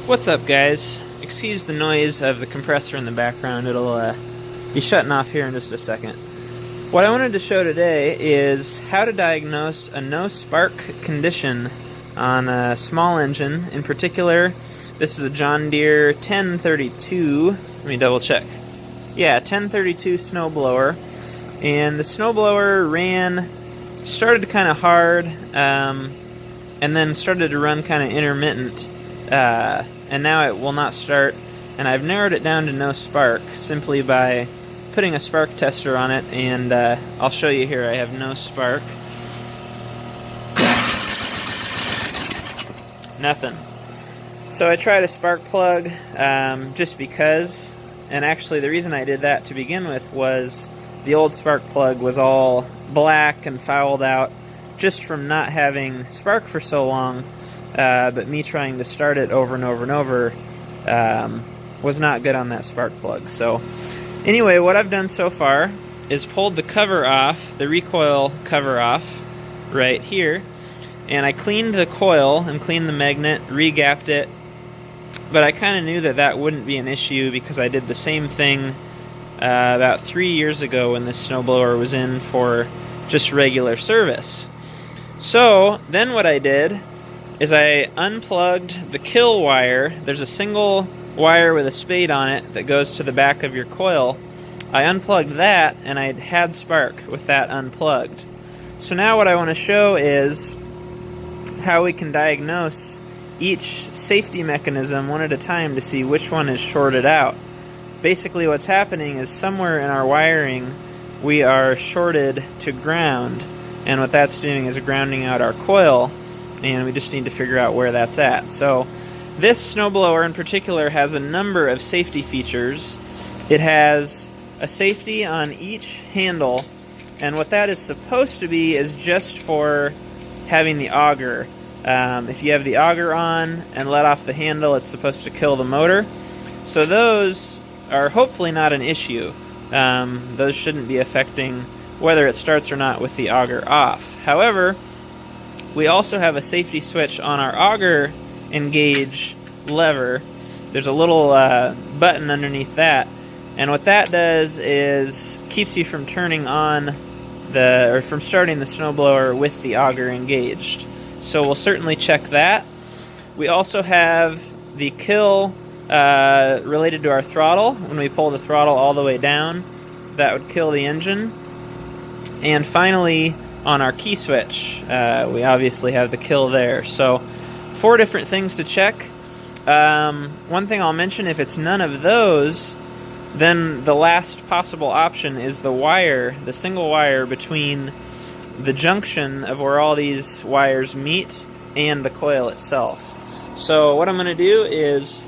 What's up, guys? Excuse the noise of the compressor in the background. It'll be shutting off here in just a second. What I wanted to show today is how to diagnose a no spark condition on a small engine. In particular, this is a John Deere 1032. Let me double check. Yeah, 1032 Snowblower. And the Snowblower started kind of hard, and then started to run kind of intermittent. And now it will not start, and I've narrowed it down to no spark simply by putting a spark tester on it, and I'll show you here. I have no spark. Nothing. So I tried a spark plug just because, and actually the reason I did that to begin with was the old spark plug was all black and fouled out just from not having spark for so long. But me trying to start it over and over and over was not good on that spark plug. So anyway, what I've done so far is pulled the cover off, the recoil cover off right here, and I cleaned the coil and cleaned the magnet, re-gapped it, but I kind of knew that that wouldn't be an issue because I did the same thing about 3 years ago when this snowblower was in for just regular service. So then what I did is I unplugged the kill wire. There's a single wire with a spade on it that goes to the back of your coil. I unplugged that, and I had spark with that unplugged. So now what I want to show is how we can diagnose each safety mechanism one at a time to see which one is shorted out. Basically what's happening is somewhere in our wiring we are shorted to ground, and what that's doing is grounding out our coil, and we just need to figure out where that's at. So this snowblower in particular has a number of safety features. It has a safety on each handle, and what that is supposed to be is just for having the auger. If you have the auger on and let off the handle, it's supposed to kill the motor. So those are hopefully not an issue. Those shouldn't be affecting whether it starts or not with the auger off. However, we also have a safety switch on our auger engage lever. There's a little button underneath that, and what that does is keeps you from turning on from starting the snowblower with the auger engaged. So we'll certainly check that. We also have the kill related to our throttle. When we pull the throttle all the way down, that would kill the engine. And finally, on our key switch, we obviously have the kill there. So 4 different things to check. One thing I'll mention, if it's none of those, then the last possible option is the wire, the single wire between the junction of where all these wires meet and the coil itself. So what I'm going to do is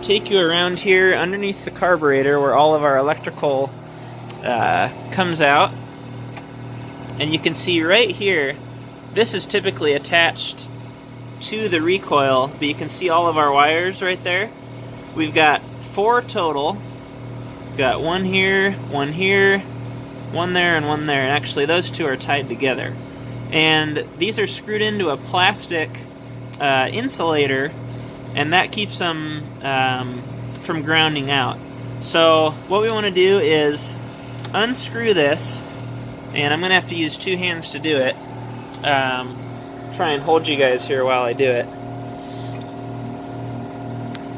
take you around here underneath the carburetor where all of our electrical comes out. And you can see right here, this is typically attached to the recoil, but you can see all of our wires right there. We've got 4 total. We've got one here, one there, and one there. And actually those 2 are tied together. And these are screwed into a plastic insulator, and that keeps them from grounding out. So what we want to do is unscrew this, and I'm going to have to use 2 hands to do it. Try and hold you guys here while I do it.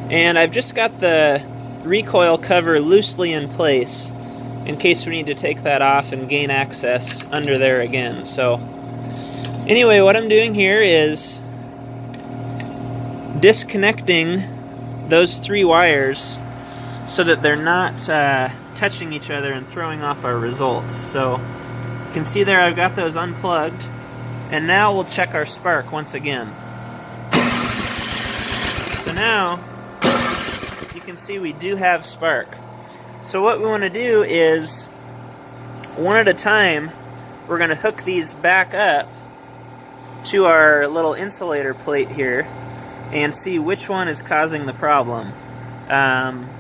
And I've just got the recoil cover loosely in place in case we need to take that off and gain access under there again. So anyway, what I'm doing here is disconnecting those 3 wires so that they're not touching each other and throwing off our results. So you can see there I've got those unplugged, and now we'll check our spark once again. So now you can see we do have spark. So what we want to do is, one at a time, we're going to hook these back up to our little insulator plate here and see which one is causing the problem.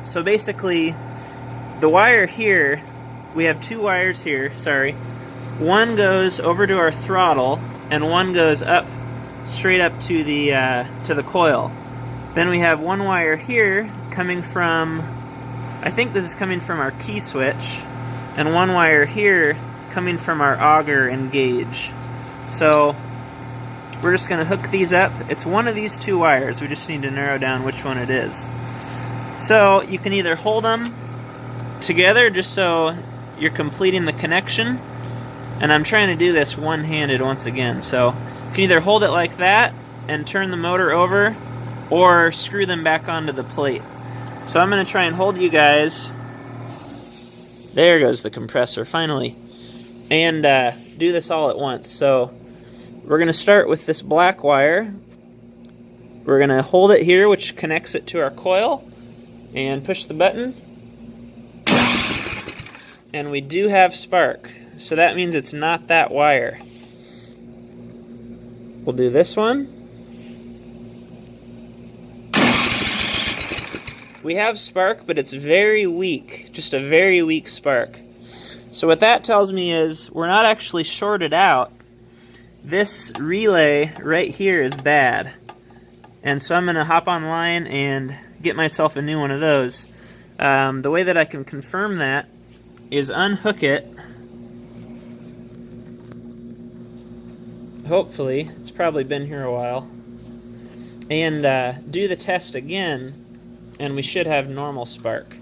So basically, the wire here, we have 2 wires here, sorry. One goes over to our throttle, and one goes up, straight up to the coil. Then we have one wire here coming from, I think this is coming from our key switch, and one wire here coming from our auger and gauge. So we're just going to hook these up. It's one of these two wires. We just need to narrow down which one it is. So you can either hold them together just so you're completing the connection, and I'm trying to do this one-handed once again. So you can either hold it like that and turn the motor over, or screw them back onto the plate. So I'm going to try and hold you guys. There goes the compressor, finally. And do this all at once. So we're going to start with this black wire. We're going to hold it here, which connects it to our coil, and push the button. And we do have spark. So that means it's not that wire. We'll do this one. We have spark, but it's very weak, just a very weak spark. So what that tells me is we're not actually shorted out. This relay right here is bad. And so I'm going to hop online and get myself a new one of those. The way that I can confirm that is unhook it. Hopefully, it's probably been here a while. And do the test again, and we should have normal spark.